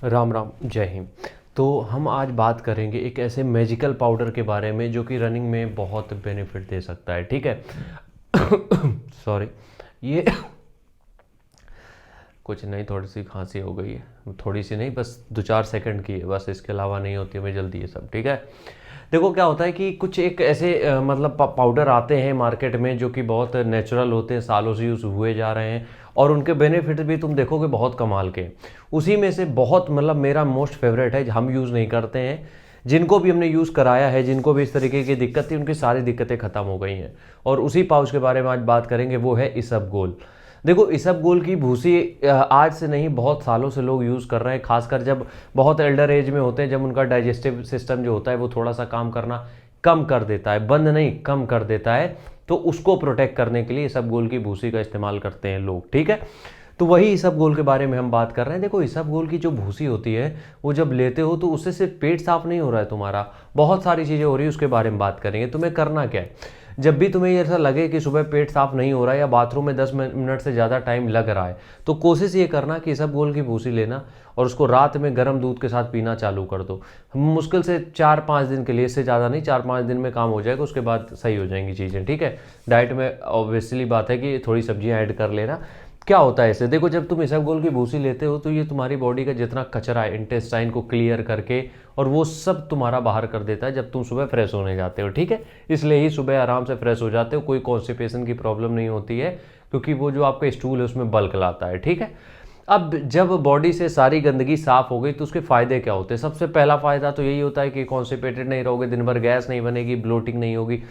राम राम, जय हिंद। तो हम आज बात करेंगे एक ऐसे मैजिकल पाउडर के बारे में जो कि रनिंग में बहुत बेनिफिट दे सकता है। ठीक है। सॉरी, ये कुछ नहीं, थोड़ी सी खांसी हो गई है। थोड़ी सी नहीं, बस 2-4 सेकंड की है बस, इसके अलावा नहीं होती है, मैं जल्दी ये सब। ठीक है। देखो क्या होता है कि कुछ एक ऐसे मतलब पाउडर आते हैं मार्केट में जो कि बहुत नेचुरल होते हैं, सालों से यूज़ हुए जा रहे हैं और उनके बेनिफिट भी तुम देखोगे बहुत कमाल के। उसी में से बहुत मतलब मेरा मोस्ट फेवरेट है, हम यूज़ नहीं करते हैं, जिनको भी हमने यूज़ कराया है, जिनको भी इस तरीके की दिक्कत थी, उनकी सारी दिक्कतें ख़त्म हो गई हैं। और उसी पाउच के बारे में आज बात करेंगे, वो है इसबगोल। देखो, इसबगोल की भूसी आज से नहीं, बहुत सालों से लोग यूज़ कर रहे हैं, खासकर जब बहुत एल्डर एज में होते हैं, जब उनका डाइजेस्टिव सिस्टम जो होता है वो थोड़ा सा काम करना कम कर देता है, बंद नहीं कम कर देता है, तो उसको प्रोटेक्ट करने के लिए इसबगोल की भूसी का इस्तेमाल करते हैं लोग। ठीक है। तो वही इसबगोल के बारे में हम बात कर रहे हैं। देखो, इसबगोल की जो भूसी होती है वो जब लेते हो तो उससे सिर्फ पेट साफ नहीं हो रहा है तुम्हारा, बहुत सारी चीज़ें हो रही है, उसके बारे में बात करेंगे। तुम्हें करना क्या है, जब भी तुम्हें ऐसा लगे कि सुबह पेट साफ नहीं हो रहा है या बाथरूम में 10 मिनट से ज़्यादा टाइम लग रहा है, तो कोशिश ये करना कि इसबगोल की भूसी लेना और उसको रात में गर्म दूध के साथ पीना चालू कर दो। मुश्किल से 4-5 दिन के लिए, इससे ज़्यादा नहीं, 4-5 दिन में काम हो जाएगा, उसके बाद सही हो जाएंगी चीज़ें। ठीक है। डाइट में ऑब्वियसली बात है कि थोड़ी सब्जियां ऐड कर लेना। क्या होता है इससे, देखो, जब तुम इसबगोल की भूसी लेते हो तो ये तुम्हारी बॉडी का जितना कचरा है इंटेस्टाइन को क्लियर करके और वो सब तुम्हारा बाहर कर देता है जब तुम सुबह फ्रेश होने जाते हो। ठीक है। इसलिए ही सुबह आराम से फ्रेश हो जाते हो, कोई कॉन्स्टिपेशन की प्रॉब्लम नहीं होती है, क्योंकि वो जो आपका स्टूल है उसमें बल्क लाता है। ठीक है। अब जब बॉडी से सारी गंदगी साफ हो गई तो उसके फायदे क्या होते हैं। सबसे पहला फायदा तो यही होता है कि कॉन्स्टिपेटेड नहीं रहोगे, दिन भर गैस नहीं बनेगी, ब्लोटिंग नहीं होगी।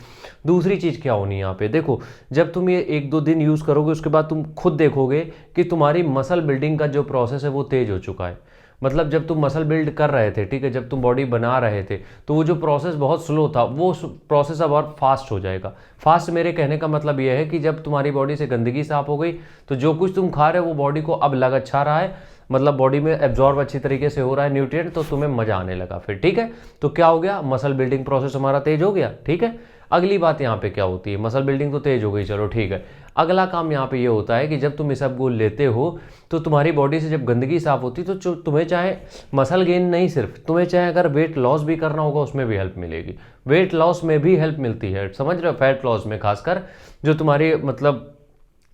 दूसरी चीज़ क्या होनी है यहाँ पे, देखो, जब तुम ये 1-2 दिन यूज़ करोगे उसके बाद तुम खुद देखोगे कि तुम्हारी मसल बिल्डिंग का जो प्रोसेस है वो तेज हो चुका है। मतलब जब तुम मसल बिल्ड कर रहे थे, ठीक है, जब तुम बॉडी बना रहे थे, तो वो जो प्रोसेस बहुत स्लो था, वो प्रोसेस अब और फास्ट हो जाएगा। फास्ट मेरे कहने का मतलब ये है कि जब तुम्हारी बॉडी से गंदगी साफ हो गई तो जो कुछ तुम खा रहे हो वो बॉडी को अब लग अच्छा रहा है, मतलब बॉडी में एब्जॉर्ब अच्छी तरीके से हो रहा है न्यूट्रिएंट, तो तुम्हें मजा आने लगा फिर। ठीक है। तो क्या हो गया, मसल बिल्डिंग प्रोसेस हमारा तेज हो गया। ठीक है। अगली बात यहाँ पे क्या होती है, मसल बिल्डिंग तो तेज हो गई, चलो ठीक है। अगला काम यहाँ पे ये होता है कि जब तुम इसबगोल लेते हो तो तुम्हारी बॉडी से जब गंदगी साफ होती है तो तुम्हें चाहे मसल गेन नहीं, सिर्फ तुम्हें चाहे अगर वेट लॉस भी करना होगा उसमें भी हेल्प मिलेगी। वेट लॉस में भी हेल्प मिलती है, समझ रहे हो, फैट लॉस में खासकर, जो तुम्हारी मतलब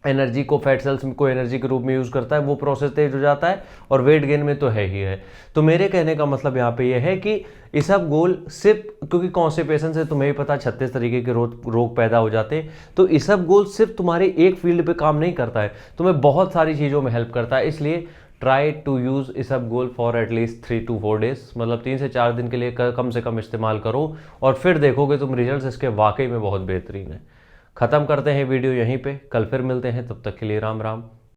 एनर्जी को, फैट सेल्स को एनर्जी के रूप में यूज़ करता है, वो प्रोसेस तेज हो जाता है। और वेट गेन में तो है ही है। तो मेरे कहने का मतलब यहाँ पे ये है कि इसबगोल सिर्फ, क्योंकि कॉन्स्टिपेशन से तुम्हें ही पता 36 तरीके के रोग पैदा हो जाते हैं, तो इसबगोल सिर्फ तुम्हारे एक फील्ड पे काम नहीं करता है, तुम्हें बहुत सारी चीज़ों में हेल्प करता है। इसलिए try to use isabgol for at least 3 to 4 days, मतलब 3 से 4 दिन के लिए कम से कम इस्तेमाल करो और फिर देखोगे तुम रिजल्ट इसके वाकई में बहुत बेहतरीन है। ख़त्म करते हैं वीडियो यहीं पे, कल फिर मिलते हैं, तब तक के लिए राम राम।